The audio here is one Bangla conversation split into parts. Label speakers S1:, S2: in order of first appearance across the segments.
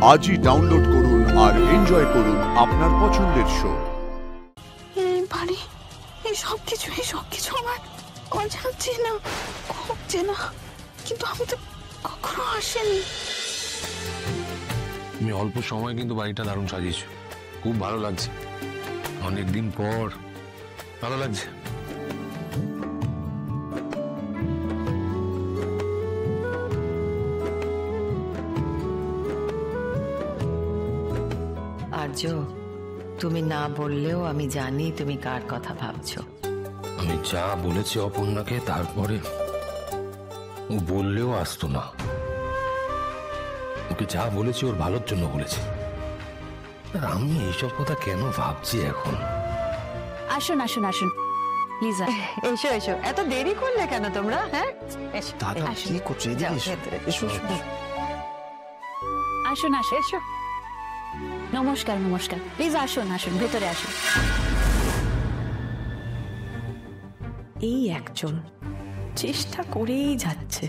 S1: আজই ডাউনলোড করুন আর এনজয় করুন আপনার পছন্দের শো।
S2: এই বাড়ি, এই সব কিছু আমার অজানা, খুব চেনা, কিন্তু আমি তো কখনো আসেনি।
S3: তুমি অল্প সময় কিন্তু বাড়িটা দারুণ সাজিয়েছো, খুব ভালো লাগছে। অনেকদিন পর ভালো লাগছে।
S4: আর্য, তুমি না বললেও আমি জানি তুমি কার কথা ভাবছো।
S3: আমি যা বলেছি অপর্ণাকে, তারপরে ও বললেও আসতো না। ওকে যা বলেছি ওর ভালোর জন্য বলেছি। আর আমি এইসব কথা কেন ভাবছি এখন?
S2: আসুন আসুন আসুন, প্লিজ
S4: এসো এসো, এত দেরি করলে কেন তোমরা? হ্যাঁ,
S5: দাদা কি করছো? এদিকে এসো।
S2: আসুন আসুন এসো। নমস্কার নমস্কার, প্লিজ আসুন আসুন, ভেতরে আসুন।
S6: এই একজন চেষ্টা করেই যাচ্ছে,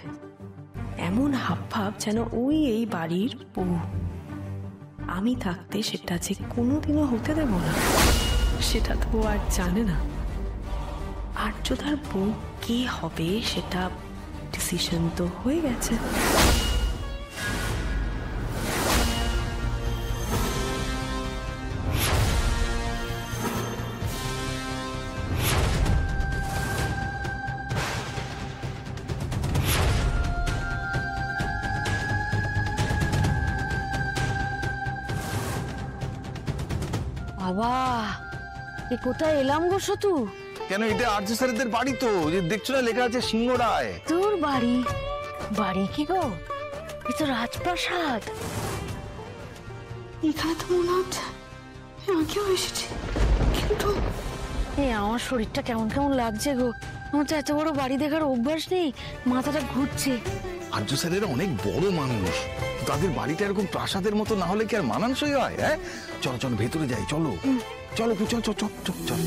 S6: এমন হাবভাব যেন ওই এই বাড়ির বউ। আমি থাকতে সেটা যে কোনোদিনও হতে দেব না, সেটা তো আর জানে না। আর্যদার বউ কে হবে সেটা ডিসিশন তো হয়ে গেছে।
S2: বাবা, এ কোথায় এলাম গো শতু?
S5: কেন? এটা আর্য স্যারেদের বাড়ি তো, যে দেখছো না লেখা আছে সিংহরায়।
S2: তোর বাড়ি? বাড়ি কি গো? এ তো রাজপ্রাসাদ। এখানে তো মনে হচ্ছে আগেও এসেছি, কিন্তু আমার শরীরটা কেমন কেমন লাগছে গো। আমার তো এত বড় বাড়ি দেখার অভ্যাস নেই, মাথাটা ঘুরছে।
S5: আর্য স্যারেরা অনেক বড় মানুষ, তাদের বাড়িটা এরকম প্রাসাদের মতো না হলে কি আর মানানসই হয়? হ্যাঁ, চলো চলো ভেতরে যাই, চলো চলো চল চল চল চল চল।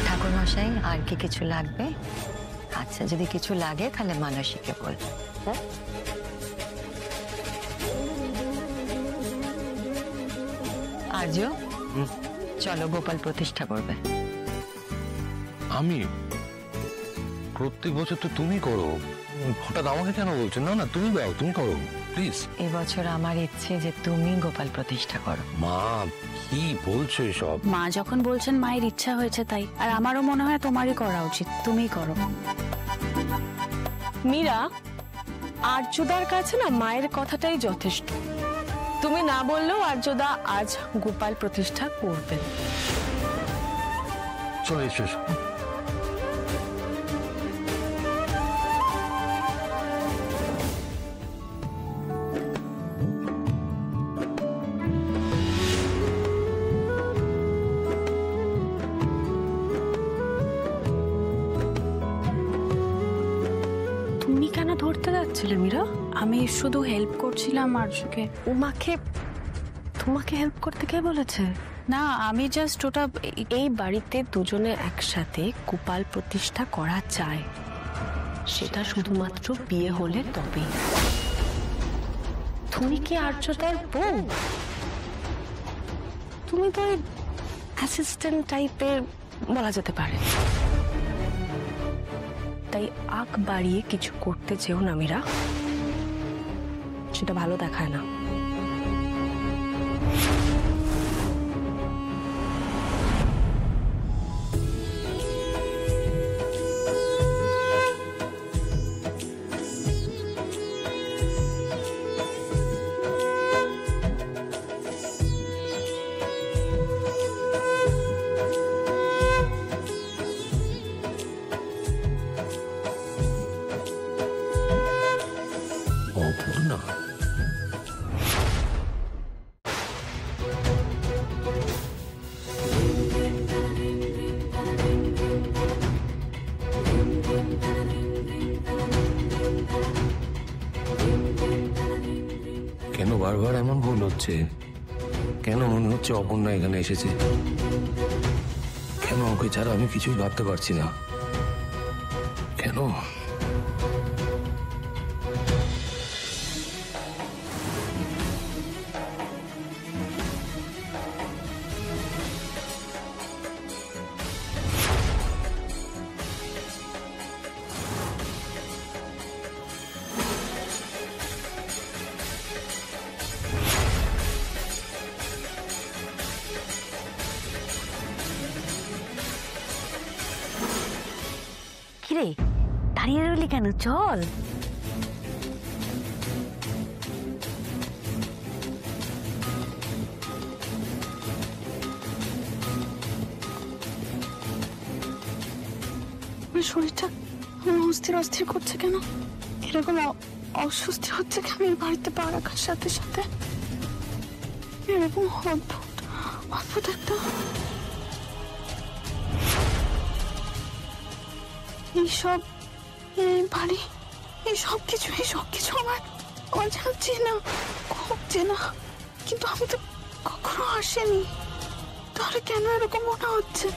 S4: ঠাকুর মশাই, আর কি কিছু লাগবে? আচ্ছা, যদি কিছু লাগে তাহলে মানসীকে বল। আর্য, চলো, গোপাল প্রতিষ্ঠা করবে।
S3: আমি? প্রত্যেক বছর তো তুমি করো, হঠাৎ আমাকে কেন বলছো? না না, তুমি দাও, তুমি করো প্লিজ।
S4: এবছর আমার ইচ্ছে যে তুমি গোপাল প্রতিষ্ঠা করো।
S3: মা, কি বলছো এসব?
S2: মা যখন বলছেন মায়ের ইচ্ছা হয়েছে তাই, আর আমারও মনে হয় তোমারই করা উচিত, তুমিই করো।
S6: মীরা, আর্যদার কাছে না মায়ের কথাটাই যথেষ্ট। তুমি না বললেও আর্যদা আজ গোপাল প্রতিষ্ঠা করবেন।
S3: চলো এসো এসো।
S6: তুমি কেন ধরতে যাচ্ছিলে মীরা?
S2: আমি শুধু হেল্প করছিলাম আর্যকে।
S6: তোমাকে হেল্প করতে কে বলেছে?
S2: না, আমি জাস্ট ওটা
S6: এই বাড়িতে দুজনে একসাথে গোপাল প্রতিষ্ঠা করা যায়, সেটা শুধুমাত্র বিয়ে হলে তবেই। তুমি কি আর্যদার বউ? তুমি তো অ্যাসিস্ট্যান্ট টাইপের বলা যেতে পারে, তাই আগ বাড়িয়ে কিছু করতে চেও না মীরা, সেটা ভালো দেখায় না।
S3: অপর্ণা, কেন বারবার এমন ভুল হচ্ছে? কেন মনে হচ্ছে অপর্ণা এখানে এসেছে? কেন ওকে ছাড়া আমি কিছুই ভাবতে পারছি না? কেন?
S2: কিরে দাঁড়িয়ে রইলি কেন? চল। আমার শরীরটা অস্থির অস্থির করছে কেন? এরকম অস্বস্তি হচ্ছে কেন এই বাড়িতে পা রাখার সাথে সাথে? এরকম অদ্ভুত অদ্ভুত একটা এইসব বাড়ি এই সব কিছু আমার চেনা, খুব চেনা, কিন্তু আমি তো কখনো আসেনি। তাহলে কেন এরকম মনে হচ্ছে?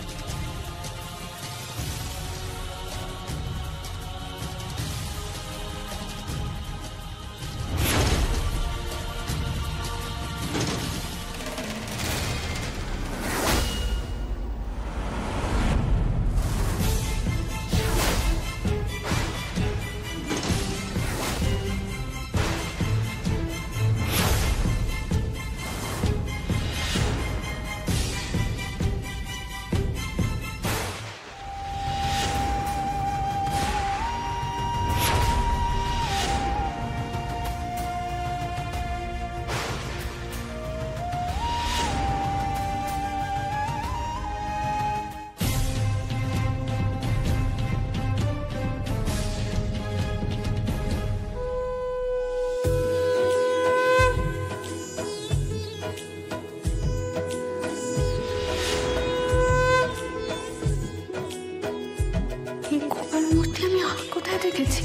S2: এই গোপাল মূর্তি আমি আর কোথায় দেখেছি?